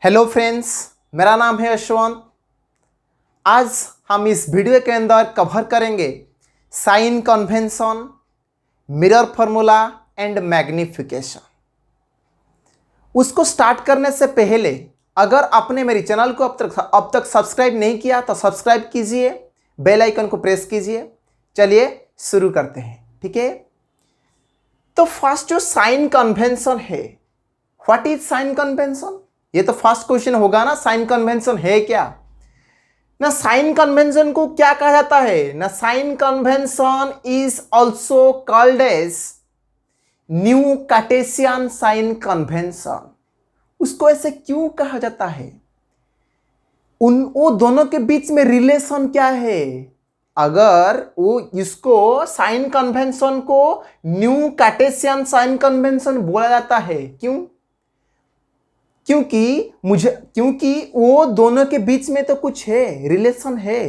Hello friends, मेरा नाम है यशवंत। आज हम इस वीडियो के अंदर कवर करेंगे sign convention, mirror formula and magnification. उसको स्टार्ट करने से पहले अगर आपने मेरे चैनल को अब तक सब्सक्राइब नहीं किया तो सब्सक्राइब कीजिए, बेल आइकन को प्रेस कीजिए। चलिए शुरू करते हैं, ठीक है। तो फर्स्ट जो साइन कन्वेंशन है, व्हाट इज साइन कन्वेंशन, ये तो फर्स्ट क्वेश्चन होगा ना। साइन कन्वेंशन है क्या ना? साइन कन्वेंशन को क्या कहा जाता है ना? Sign convention is also called as new Cartesian sign convention. उसको ऐसे क्यों कहा जाता है? वो दोनों के बीच में रिलेशन क्या है? अगर वो इसको साइन कन्वेंशन को न्यू कार्टेशियन साइन कन्वेंशन बोला जाता है, क्यों? क्योंकि वो दोनों के बीच में तो कुछ है, रिलेशन है।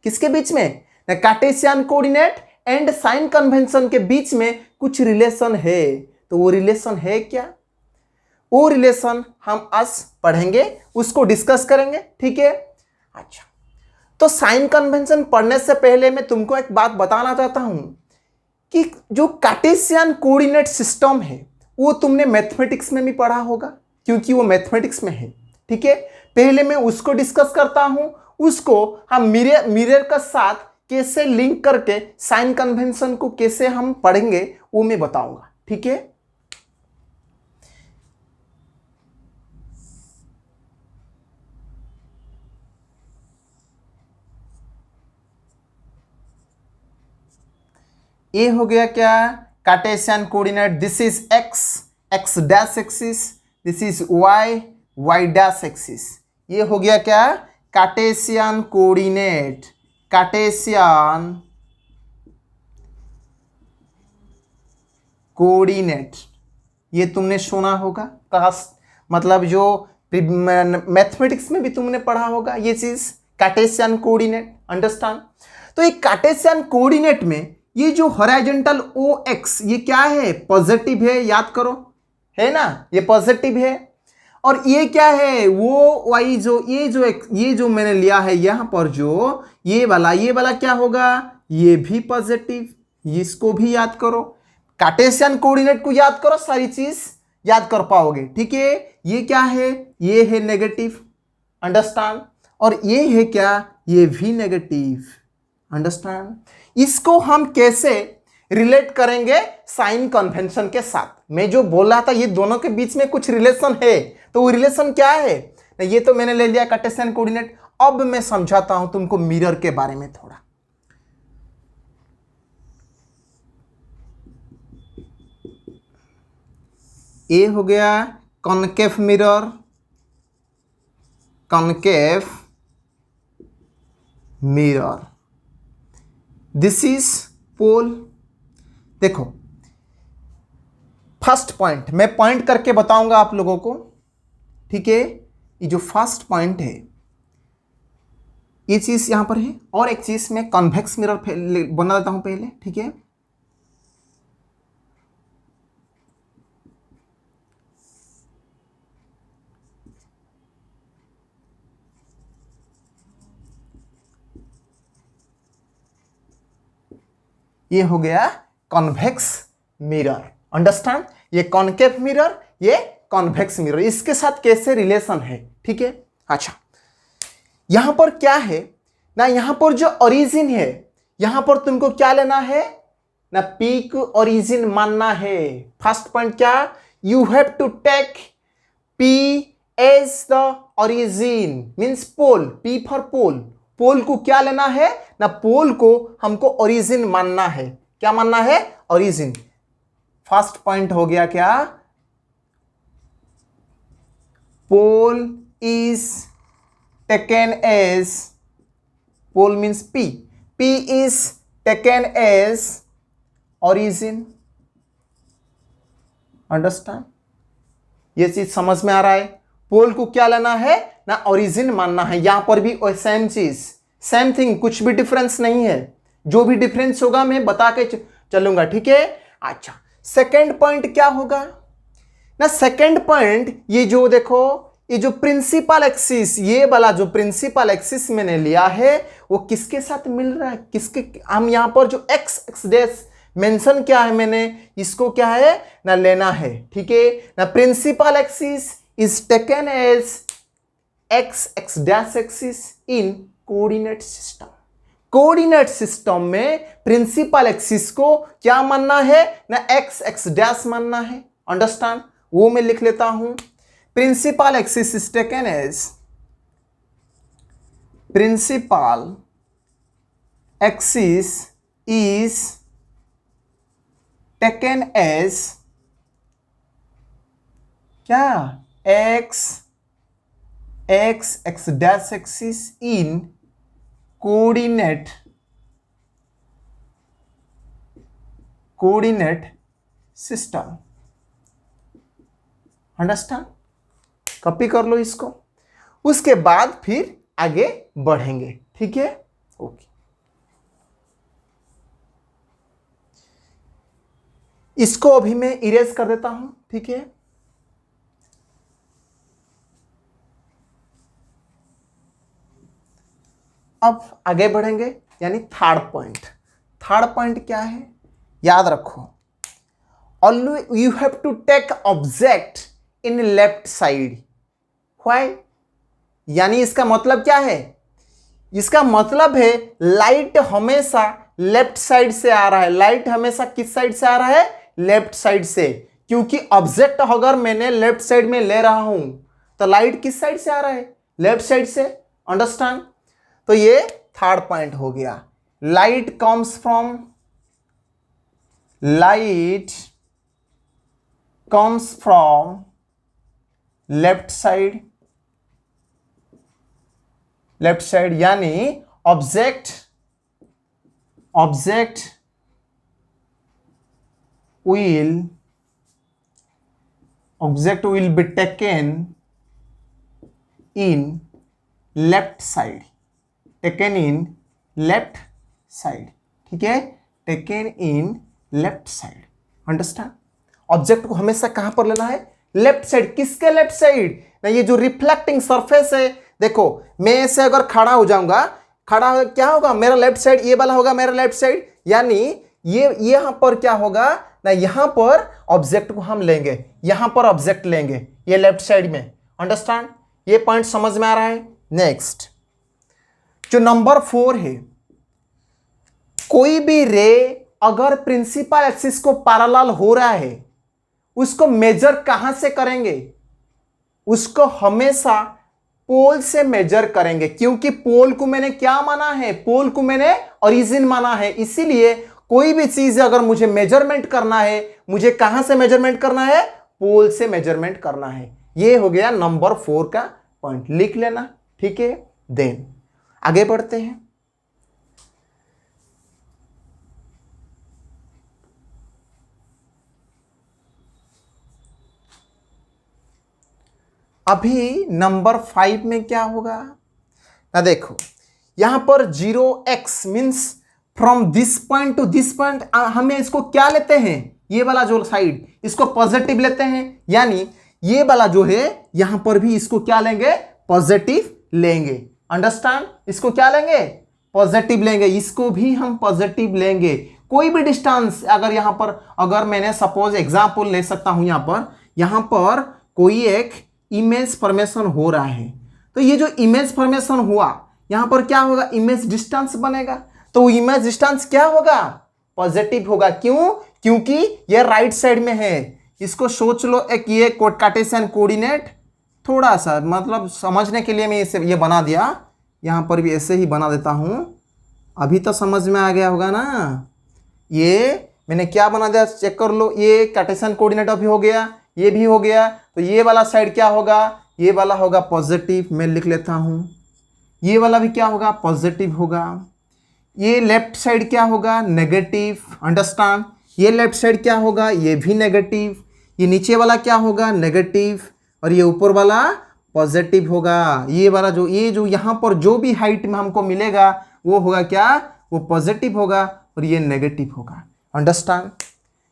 किसके बीच में? Cartesian coordinate and sign convention के बीच में कुछ रिलेशन है। तो वो रिलेशन है क्या? वो रिलेशन हम आज पढ़ेंगे, उसको डिस्कस करेंगे, ठीक है। अच्छा, तो साइन कन्वेंशन पढ़ने से पहले मैं तुमको एक बात बताना चाहता हूं कि जो कार्टेशियन कोऑर्डिनेट सिस्टम है वो तुमने मैथमेटिक्स में भी पढ़ा होगा, क्योंकि वो मैथमेटिक्स में है, ठीक है। पहले मैं उसको डिस्कस करता हूं, उसको हम मिरर का साथ कैसे लिंक करके साइन कन्वेंशन को कैसे हम पढ़ेंगे वो मैं बताऊंगा, ठीक है। ये हो गया क्या? Cartesian coordinate. This is X dash axis, this is Y dash axis. ये हो गया क्या? Cartesian coordinate. कार्टेशियन कोऑर्डिनेट ये तुमने सुना होगा, मतलब जो मैथमेटिक्स में भी तुमने पढ़ा होगा ये चीज, कार्टेशियन कोऑर्डिनेट। अंडरस्टैंड? तो ये कार्टेशियन कोऑर्डिनेट में ये जो हॉरिजॉन्टल ओ एक्स ये क्या है? पॉजिटिव है, याद करो, है ना, ये पॉजिटिव है। और ये क्या है? वो वाई ये जो मैंने लिया है यहां पर, जो ये वाला क्या होगा? ये भी पॉजिटिव। इसको भी याद करो, कार्टेशियन कोऑर्डिनेट को याद करो, सारी चीज याद कर पाओगे, ठीक है। ये क्या है? ये है नेगेटिव। अंडरस्टैंड? और ये है क्या? ये भी नेगेटिव। अंडरस्टैंड? इसको हम कैसे रिलेट करेंगे साइन कन्वेंशन के साथ? मैं जो बोल रहा था ये दोनों के बीच में कुछ रिलेशन है, तो वो रिलेशन क्या है? ये तो मैंने ले लिया कार्टेशियन कोऑर्डिनेट। अब मैं समझाता हूं तुमको मिरर के बारे में थोड़ा। ये हो गया concave mirror, concave mirror. This is pole. देखो, फर्स्ट पॉइंट मैं पॉइंट करके बताऊंगा आप लोगों को, ठीक है। ये जो फर्स्ट पॉइंट है ये चीज यहां पर है, और एक चीज मैं कॉन्वेक्स मिरर बना देता हूं पहले, ठीक है। ये हो गया कॉन्वेक्स मिरर। अंडरस्टैंड? ये कॉनकेव मिरर, ये कॉन्वेक्स मिरर, इसके साथ कैसे रिलेशन है, ठीक है। अच्छा, यहां पर क्या है ना? यहां पर जो ओरिजिन है, यहां पर तुमको क्या लेना है ना? पी को ओरिजिन मानना है। फर्स्ट पॉइंट क्या? You have to take P as the origin, means pole. P for pole. Pole को क्या लेना है ना? पोल को हमको ओरिजिन मानना है। क्या मानना है? ओरिजिन। फर्स्ट पॉइंट हो गया क्या? Pole is taken as, pole means P, P is taken as origin. Understand? ये चीज समझ में आ रहा है? पोल को क्या लेना है ना? ओरिजिन मानना है। यहां पर भी सेम चीज, सेम थिंग, कुछ भी डिफरेंस नहीं है। जो भी डिफरेंस होगा मैं बता के चलूंगा, ठीक है। अच्छा, सेकेंड पॉइंट क्या होगा ना? सेकेंड पॉइंट ये जो देखो, ये जो प्रिंसिपल एक्सिस, ये वाला जो प्रिंसिपल एक्सिस मैंने लिया है वो किसके साथ मिल रहा है, किसके, हम यहां पर जो एक्स एक्स डैश मेंशन क्या है मैंने, इसको क्या है ना लेना है, ठीक है ना। Principal axis is taken as X X dash axis in coordinate system. Coordinate system में प्रिंसिपल एक्सिस को क्या मानना है ना, एक्स एक्स डैश मानना है, अंडरस्टैंड। वो मैं लिख लेता हूं, principal axis is taken as, principal axis is taken as क्या, X X X dash axis in coordinate system, understand. Copy कर लो इसको, उसके बाद फिर आगे बढ़ेंगे, ठीक है, ओके। इसको अभी मैं इरेज कर देता हूं, ठीक है। अब आगे बढ़ेंगे, यानी थर्ड पॉइंट। थर्ड पॉइंट क्या है, याद रखो, always you have to take object in left side. Why, यानी इसका मतलब क्या है, इसका मतलब है लाइट हमेशा लेफ्ट साइड से आ रहा है। लाइट हमेशा किस साइड से आ रहा है, लेफ्ट साइड से, क्योंकि ऑब्जेक्ट अगर मैंने लेफ्ट साइड में ले रहा हूं तो लाइट किस साइड से आ रहा है, लेफ्ट साइड से, अंडरस्टैंड। तो ये थर्ड पॉइंट हो गया, light comes from left side, यानी object will be taken in left side, ठीक है, taken in left side, understand. Object को हमेशा कहां पर लेना है, लेफ्ट साइड। किसके लेफ्ट साइड ना, ये जो रिफ्लेक्टिंग सरफेस है, देखो मैं ऐसे अगर खड़ा हो जाऊंगा, क्या होगा, मेरा लेफ्ट साइड ये वाला होगा, मेरा लेफ्ट साइड, यानी ये यहां पर क्या होगा ना, यहां पर ऑब्जेक्ट को हम लेंगे, यहां पर ऑब्जेक्ट लेंगे, ये लेफ्ट साइड में, अंडरस्टैंड। ये पॉइंट समझ में आ रहा है। नेक्स्ट जो नंबर 4 है, कोई भी रे अगर प्रिंसिपल एक्सिस को पैरेलल हो रहा है, उसको मेजर कहां से करेंगे, उसको हमेशा पोल से मेजर करेंगे, क्योंकि पोल को मैंने क्या माना है, पोल को मैंने ओरिजिन माना है। इसीलिए कोई भी चीज अगर मुझे मेजरमेंट करना है, मुझे कहां से मेजरमेंट करना है, पोल से मेजरमेंट करना है। ये हो गया नंबर 4 का पॉइंट, लिख लेना, ठीक है। देन आगे बढ़ते हैं। अभी नंबर 5 में क्या होगा ना, देखो यहां पर 0x means from this point two this point, हमें इसको क्या लेते हैं, ये वाला जो साइड, इसको पॉजिटिव लेते हैं, यानी ये वाला जो है यहां पर भी इसको क्या लेंगे, पॉजिटिव लेंगे, अंडरस्टैंड। इसको क्या लेंगे, पॉजिटिव लेंगे, इसको भी हम पॉजिटिव लेंगे। कोई भी डिस्टेंस अगर यहां पर, अगर मैंने सपोज एग्जांपल ले सकता हूं, यहां पर कोई एक इमेज फॉर्मेशन हो रहा है, तो ये जो इमेज फॉर्मेशन हुआ, यहां पर क्या होगा, इमेज डिस्टेंस बनेगा, तो इमेज डिस्टेंस क्या होगा, पॉजिटिव होगा। क्यों, क्योंकि ये राइट साइड में है। इसको सोच लो, एक ये कार्टेशियन कोऑर्डिनेट, थोड़ा सा मतलब समझने के लिए मैं इसे ये बना दिया, यहां पर भी ऐसे ही बना देता हूं, अभी तो समझ में आ गया होगा ना। ये मैंने क्या बना दिया, चेक कर लो, ये कार्टेशियन कोऑर्डिनेट अभी हो गया, ये भी हो गया, तो ये वाला साइड क्या होगा, ये वाला होगा पॉजिटिव, मैं लिख लेता हूं। ये वाला भी क्या होगा, पॉजिटिव होगा। ये लेफ्ट साइड क्या होगा, नेगेटिव, अंडरस्टैंड। ये लेफ्ट साइड क्या होगा, ये भी नेगेटिव। ये नीचे वाला क्या होगा, नेगेटिव, और ये ऊपर वाला पॉजिटिव होगा। ये वाला जो यहाँ पर जो भी हाइट में हमको मिलेगा वो होगा क्या, वो पॉजिटिव होगा, और ये नेगेटिव होगा, अंडरस्टैंड।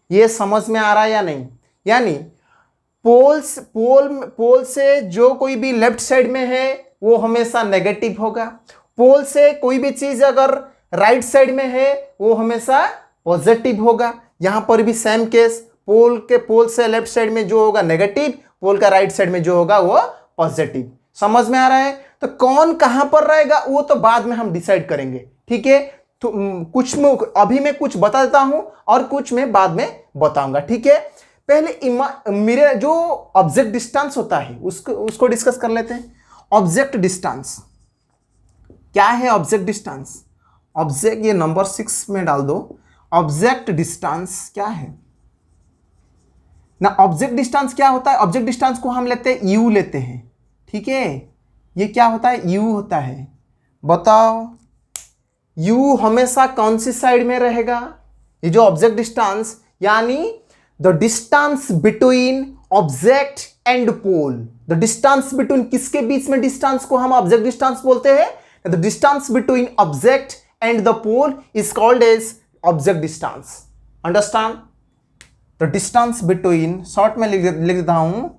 ये समझ में आ रहा है या नहीं, यानी पोल से जो कोई भी लेफ्ट साइड में है वो हमेशा नेगेटिव होगा। पोल से कोई भी चीज अगर राइट साइड में है वो हमेशा पॉजिटिव होगा। यहां पर भी सेम केस, पोल से लेफ्ट साइड में जो होगा नेगेटिव, पोल का राइट साइड में जो होगा वो पॉजिटिव। समझ में आ रहा है? तो कौन कहां पर रहेगा वो तो बाद में हम डिसाइड करेंगे, ठीक है। तो अभी मैं कुछ बता देता हूं और कुछ मैं बाद में बताऊंगा, ठीक है। पहले मेरे जो ऑब्जेक्ट डिस्टेंस होता है उसको डिस्कस कर लेते हैं। ऑब्जेक्ट डिस्टेंस क्या है? ऑब्जेक्ट डिस्टेंस, ऑब्जेक्ट, ये नंबर 6 में डाल दो। ऑब्जेक्ट डिस्टेंस क्या है ना? ऑब्जेक्ट डिस्टेंस क्या होता है? ऑब्जेक्ट डिस्टेंस को हम लेते हैं यू लेते हैं, ठीक है। ये क्या होता है? यू होता है। बताओ यू हमेशा कौन सी साइड में रहेगा? ये जो ऑब्जेक्ट डिस्टेंस यानी the distance between object and pole. The distance between किसके बीच में डिस्टेंस को हम ऑब्जेक्ट डिस्टेंस बोलते हैं? The distance between object and the pole is called as object distance. Understand? The distance between, short में लिख देता हूं,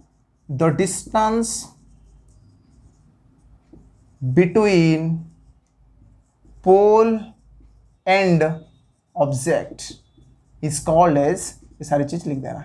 the distance between pole and object is called as, ये सारी चीज लिख देना,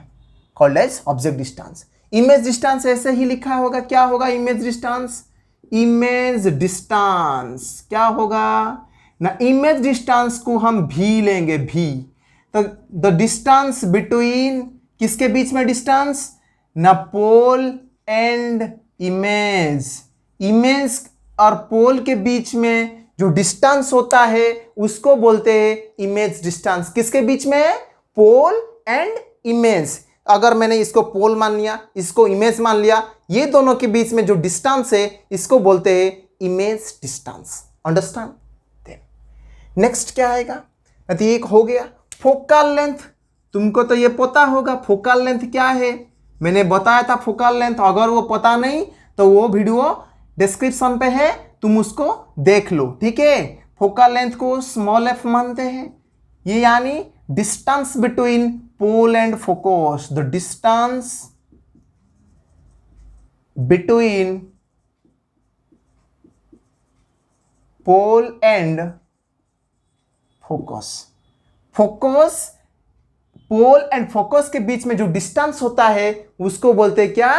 called as object distance. Image distance ऐसे ही लिखा होगा। क्या होगा इमेज डिस्टेंस? इमेज डिस्टेंस क्या होगा ना? इमेज डिस्टेंस को हम भी लेंगे, भी। तो द डिस्टेंस बिटवीन किसके बीच में डिस्टेंस ना? पोल एंड इमेज। इमेज और पोल के बीच में जो डिस्टेंस होता है उसको बोलते हैं इमेज डिस्टेंस। किसके बीच में? Pole and image. अगर मैंने इसको पोल मान लिया, इसको इमेज मान लिया, ये दोनों के बीच में जो डिस्टेंस है इसको बोलते हैं इमेज डिस्टेंस। अंडरस्टैंड? नेक्स्ट क्या आएगा? तो एक हो गया फोकल लेंथ। तुमको तो ये पता होगा फोकल लेंथ क्या है, मैंने बताया था फोकल लेंथ। अगर वो पता नहीं तो वो वीडियो डिस्क्रिप्शन पे है, तुम उसको देख लो, ठीक है। फोकल लेंथ को स्मॉल एफ मानते हैं। ये यानी distance between pole and focus. The distance between pole and focus. Focus, pole and focus के बीच में जो डिस्टेंस होता है उसको बोलते हैं क्या?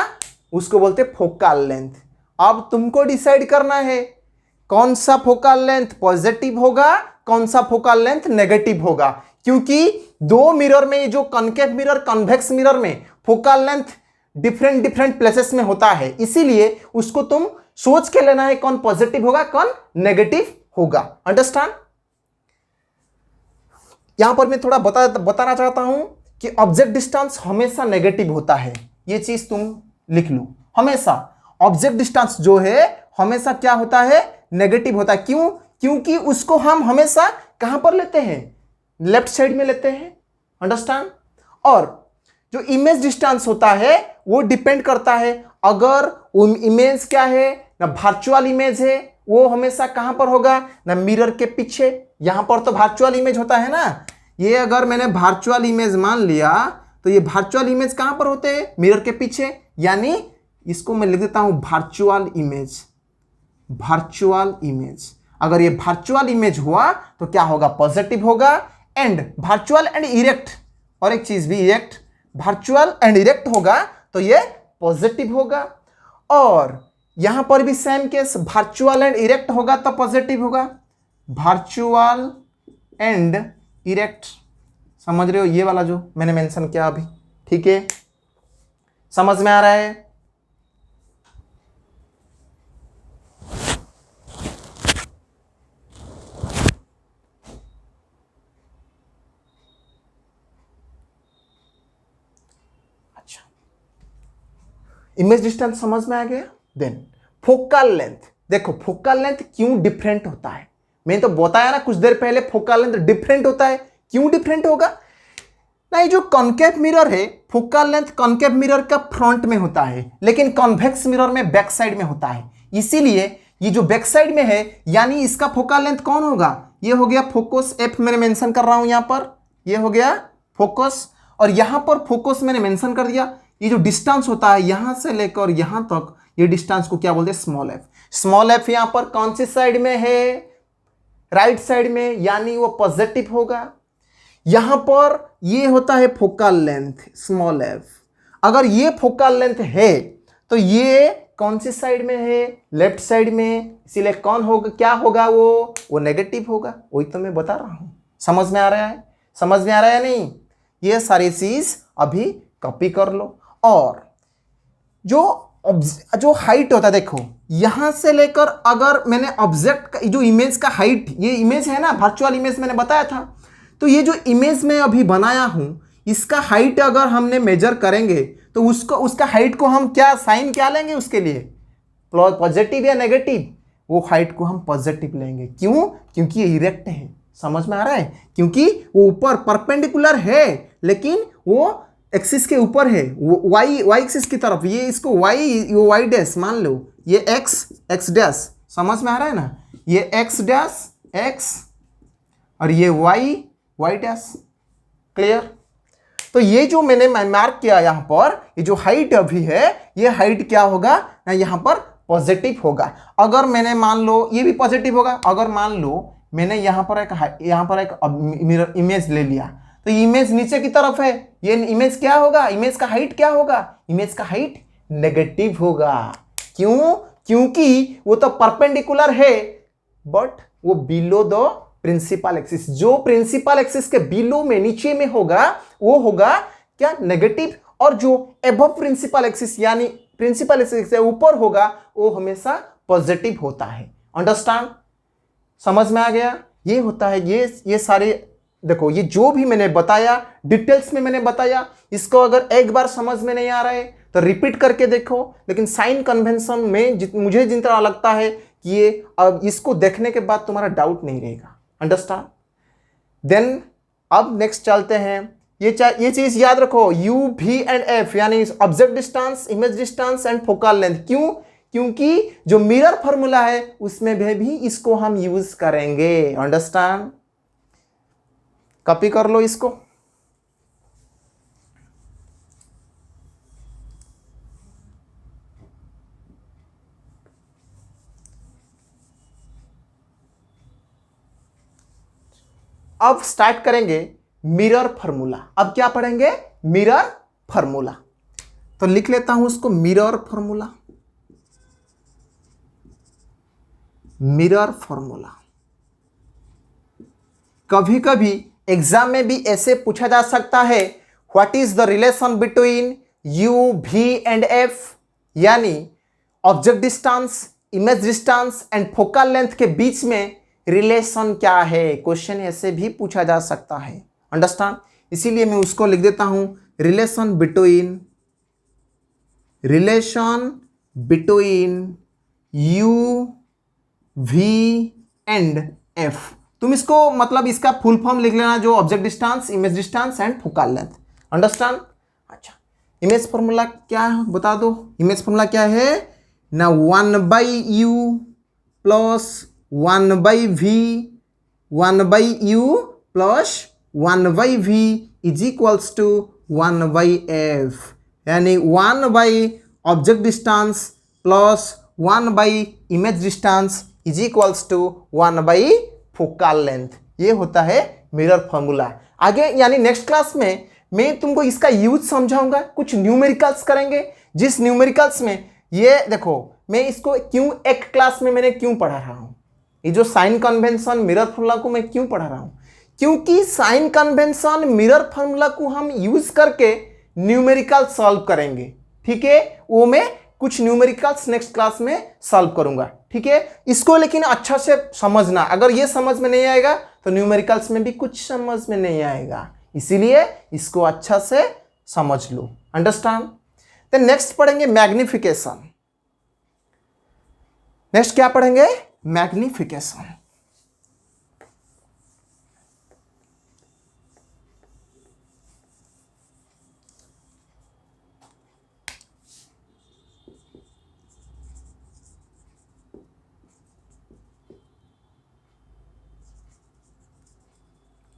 उसको बोलते हैं फोकल लेंथ। अब तुमको डिसाइड करना है कौन सा फोकल लेंथ पॉजिटिव होगा, कौन सा फोकल लेंथ नेगेटिव होगा। क्योंकि दो मिरर में, जो कॉन्केव मिरर कन्वेक्स मिरर में focal length different different places में होता है, इसीलिए उसको तुम सोच के लेना है कौन पॉजिटिव होगा कौन नेगेटिव होगा। अंडरस्टैंड? यहां पर मैं थोड़ा बताना चाहता हूं कि ऑब्जेक्ट डिस्टेंस हमेशा नेगेटिव होता है। ये चीज तुम लिख लो, हमेशा ऑब्जेक्ट डिस्टेंस जो है हमेशा क्या होता है? नेगेटिव होता है। क्यों? क्योंकि उसको हम हमेशा कहां पर लेते हैं? लेफ्ट साइड में लेते हैं। अंडरस्टैंड? और जो इमेज डिस्टेंस होता है वो डिपेंड करता है, अगर इमेज क्या है ना, वर्चुअल इमेज है, वो हमेशा कहां पर होगा ना? मिरर के पीछे। यहां पर तो वर्चुअल इमेज होता है ना, ये अगर मैंने वर्चुअल इमेज मान लिया तो ये वर्चुअल इमेज कहां पर होते हैं? मिरर के पीछे। यानी इसको मैं लिख देता हूं वर्चुअल इमेज। वर्चुअल इमेज, अगर ये वर्चुअल इमेज हुआ तो क्या होगा? पॉजिटिव होगा। एंड वर्चुअल एंड इरेक्ट, और एक चीज भी इरेक्ट, वर्चुअल एंड इरेक्ट होगा तो ये पॉजिटिव होगा। और यहां पर भी same case, virtual and erect होगा तो पॉजिटिव होगा। वर्चुअल एंड इरेक्ट, समझ रहे हो? ये वाला जो मैंने मेंशन किया अभी, ठीक है, समझ में आ रहा है? अच्छा, इमेज डिस्टेंस समझ में आ गया। देन फोकल लेंथ, देखो फोकल लेंथ क्यों डिफरेंट होता है, मैंने तो बताया ना कुछ देर पहले, फोकल लेंथ डिफरेंट होता है। क्यों डिफरेंट होगा? नहीं, जो कॉन्केव मिरर है, फोकल लेंथ कॉन्केव मिरर का फ्रंट में होता है, लेकिन कॉन्वेक्स मिरर में बैक साइड में होता है। इसीलिए ये जो बैक साइड में है यानी इसका फोकल लेंथ कौन होगा? ये हो गया फोकस, एफ मैंने मेंशन कर रहा हूं यहां पर, ये हो गया फोकस। और यहां पर फोकस मैंने मेंशन कर दिया, ये जो डिस्टेंस होता है यहां से लेकर यहां तक, ये डिस्टेंस को क्या बोलते हैं, स्मॉल एफ। स्मॉल एफ यहां पर कौन सी साइड में है, राइट साइड में, यानी वो पॉजिटिव होगा। यहां पर ये होता है फोकल लेंथ स्मॉल एफ। अगर ये फोकल लेंथ है तो ये कौन सी साइड में है, लेफ्ट साइड में, इसीलिए कौन होगा, क्या होगा, वो नेगेटिव होगा। वही तो मैं बता रहा हूं। समझ में आ रहा है, समझ में आ रहा है नहीं? ये सारी चीज अभी कॉपी कर लो। और जो हाइट होता है, देखो यहां से लेकर, अगर मैंने ऑब्जेक्ट का जो इमेज का हाइट, ये इमेज है ना, वर्चुअल इमेज मैंने बताया था, तो ये जो इमेज मैं अभी बनाया हूं इसका हाइट अगर हमने मेजर करेंगे तो उसका हाइट को हम क्या साइन क्या लेंगे उसके लिए, पॉजिटिव या नेगेटिव, वो हाइट को हम पॉजिटिव लेंगे। क्यों? क्योंकि ये इरेक्ट है। समझ में आ रहा है? क्योंकि वो ऊपर परपेंडिकुलर है लेकिन वो एक्सिस के ऊपर है, वाई एक्सिस की तरफ। ये इसको वाई डैश मान लो, ये एक्स डैश। समझ में आ रहा है ना? ये एक्स डैश एक्स और ये वाई डैश। क्लियर? तो ये जो मैंने मार्क किया यहाँ पर, ये जो हाइट अभी है, ये हाइट क्या होगा ना, यहाँ पर पॉजिटिव होगा। अगर मैंने मान लो ये भी पॉजिटिव होगा। अगर मान लो मैंने यहाँ पर एक मिरर इमेज ले लिया, तो इमेज नीचे की तरफ है, ये इमेज क्या होगा, इमेज का हाइट क्या होगा, इमेज का हाइट नेगेटिव होगा। क्यों? क्योंकि वो तो परपेंडिकुलर है बट वो बिलो द प्रिंसिपल एक्सिस। जो प्रिंसिपल एक्सिस के बिलो में, नीचे में होगा, वो होगा क्या, नेगेटिव। और जो एबव प्रिंसिपल एक्सिस यानी प्रिंसिपल एक्सिस से ऊपर होगा, वो हमेशा पॉजिटिव होता है। अंडरस्टैंड? समझ में आ गया? ये होता है, ये सारे देखो, ये जो भी मैंने बताया डिटेल्स में मैंने बताया, इसको अगर एक बार समझ में नहीं आ रहा है तो रिपीट करके देखो। लेकिन साइन कन्वेंशन में मुझे जिन तरह लगता है कि ये अब इसको देखने के बाद तुम्हारा डाउट नहीं रहेगा। अंडरस्टैंड? देन अब नेक्स्ट चलते हैं। ये चीज याद रखो, यू वी एंड एफ यानी object distance, image distance and focal length. क्यों? क्योंकि जो मिरर फॉर्मूला है उसमें भी इसको हम यूज करेंगे। अंडरस्टैंड? कॉपी कर लो इसको। अब स्टार्ट करेंगे मिरर फॉर्मूला। अब क्या पढ़ेंगे? Mirror formula. तो लिख लेता हूं उसको, मिरर फॉर्मूला। मिरर फॉर्मूला कभी कभी एग्जाम में भी ऐसे पूछा जा सकता है, what is the relation between U V and F, यानी object distance, image distance and focal length के बीच में रिलेशन क्या है। क्वेश्चन ऐसे भी पूछा जा सकता है। अंडरस्टैंड? इसीलिए मैं उसको लिख देता हूं, relation between U V and F. तुम इसको मतलब इसका फुल फॉर्म लिख लेना, जो object distance, image distance and focal length. Understand? अच्छा, इमेज फॉर्मूला क्या है बता दो। इमेज फॉर्मूला क्या है ना, 1/u plus 1/v, 1/u plus 1/v is equals to 1/f, यानी 1 object distance plus 1 image distance is equals to 1 focal length. ये होता है मिरर फॉर्मूला। आगे यानी नेक्स्ट क्लास में मैं तुमको इसका यूज समझाऊंगा, कुछ न्यूमेरिकल्स करेंगे, जिस न्यूमेरिकल्स में ये देखो, मैं इसको क्यों एक क्लास में मैंने क्यों पढ़ा रहा हूं, ये जो साइन कन्वेंशन मिरर फॉर्मूला को मैं क्यों पढ़ा रहा हूं, क्योंकि साइन कन्वेंशन मिरर फॉर्मूला को हम यूज करके न्यूमेरिकल सॉल्व करेंगे। ठीक है, वो मैं कुछ न्यूमेरिकल्स नेक्स्ट क्लास में सॉल्व करूंगा। ठीक है, इसको लेकिन अच्छा से समझना। अगर ये समझ में नहीं आएगा तो न्यूमेरिकल्स में भी कुछ समझ में नहीं आएगा, इसीलिए इसको अच्छा से समझ लो। अंडरस्टैंड? देन नेक्स्ट पढ़ेंगे मैग्निफिकेशन। नेक्स्ट क्या पढ़ेंगे? मैग्निफिकेशन।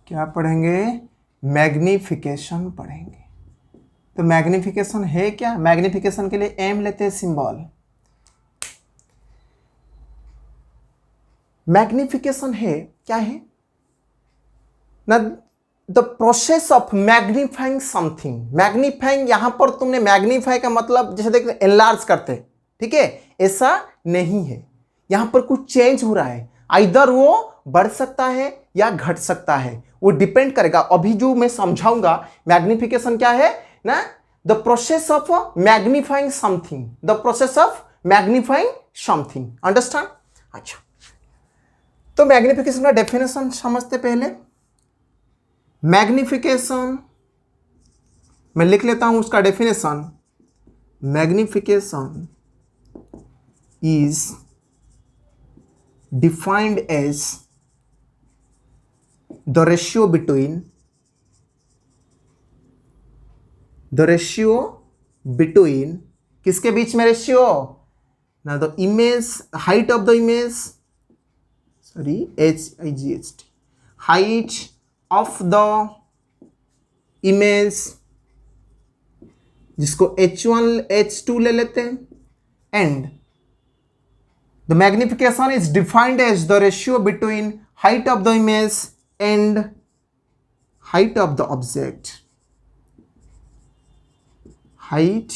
क्या पढ़ेंगे? मैग्निफिकेशन पढ़ेंगे। तो मैग्निफिकेशन है क्या? मैग्निफिकेशन के लिए एम लेते हैं सिंबल। मैग्निफिकेशन है क्या है ना? The process of magnifying something. Magnifying, यहां पर तुमने मैग्नीफाई का मतलब जैसे देखते एनलार्ज करते, ठीक है, ऐसा नहीं है। यहां पर कुछ चेंज हो रहा है, आइदर वो बढ़ सकता है या घट सकता है, वो डिपेंड करेगा। अभी जो मैं समझाऊंगा मैग्निफिकेशन क्या है ना, the process of magnifying something, the process of magnifying something, understand. अच्छा, तो मैग्निफिकेशन का डेफिनेशन समझते पहले। मैग्निफिकेशन मैं लिख लेता हूं उसका definition. Magnification is defined as the ratio between किसके बीच में रेशियो ना, the image height of the image, sorry HIGHT, height of the image जिसको H1 H2 ले लेते हैं, and the magnification is defined as the ratio between height of the image and height of the object, height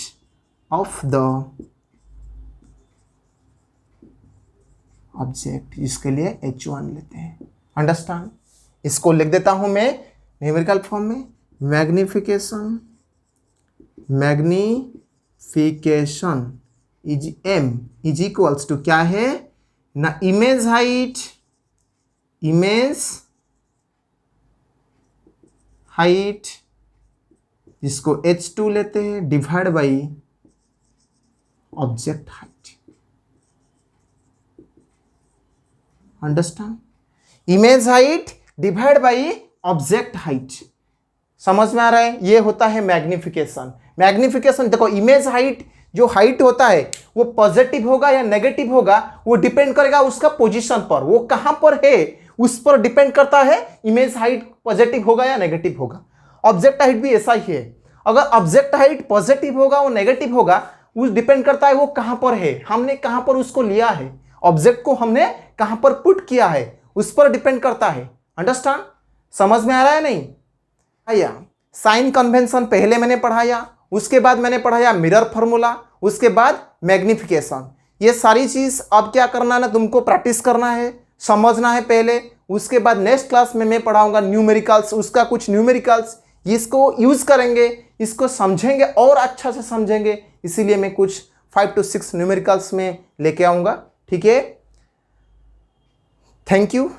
of the object, जिसके लिए H1 लेते हैं, understand. इसको लिख देता हूं मैं न्यूमेरिकल फॉर्म में। Magnification is M is equals to क्या है ना, इमेज हाइट जिसको H2 लेते हैं divide by object height, understand. Image height divide by object height, समझ में आ रहा है? ये होता है मैग्निफिकेशन। मैग्निफिकेशन देखो, इमेज हाइट जो हाइट होता है वो पॉजिटिव होगा या नेगेटिव होगा, वो डिपेंड करेगा उसका पोजीशन पर, वो कहां पर है उस पर डिपेंड करता है इमेज हाइट पॉजिटिव होगा या नेगेटिव होगा। ऑब्जेक्ट हाइट भी ऐसा ही है, अगर ऑब्जेक्ट हाइट पॉजिटिव होगा वो नेगेटिव होगा, वो डिपेंड करता है वो कहां पर है, हमने कहां पर उसको लिया है, ऑब्जेक्ट को हमने कहां पर पुट किया है, उस पर डिपेंड करता है, अंडरस्टैंड। समझ में आ रहा है नहीं? आया साइन कन्वेंशन पहले मैंने पढ़ाया, उसके बाद मैंने पढ़ाया मिरर फॉर्मूला, उसके बाद मैग्निफिकेशन। ये सारी चीज अब क्या करना है ना, तुमको प्रैक्टिस करना है, समझना है पहले। उसके बाद नेक्स्ट क्लास में मैं पढ़ाऊंगा न्यूमेरिकल्स, उसका कुछ न्यूमेरिकल्स, इसको यूज करेंगे, इसको समझेंगे और अच्छा से समझेंगे, इसीलिए मैं कुछ 5 to 6 न्यूमेरिकल्स में लेके आऊंगा, ठीक है। Thank you.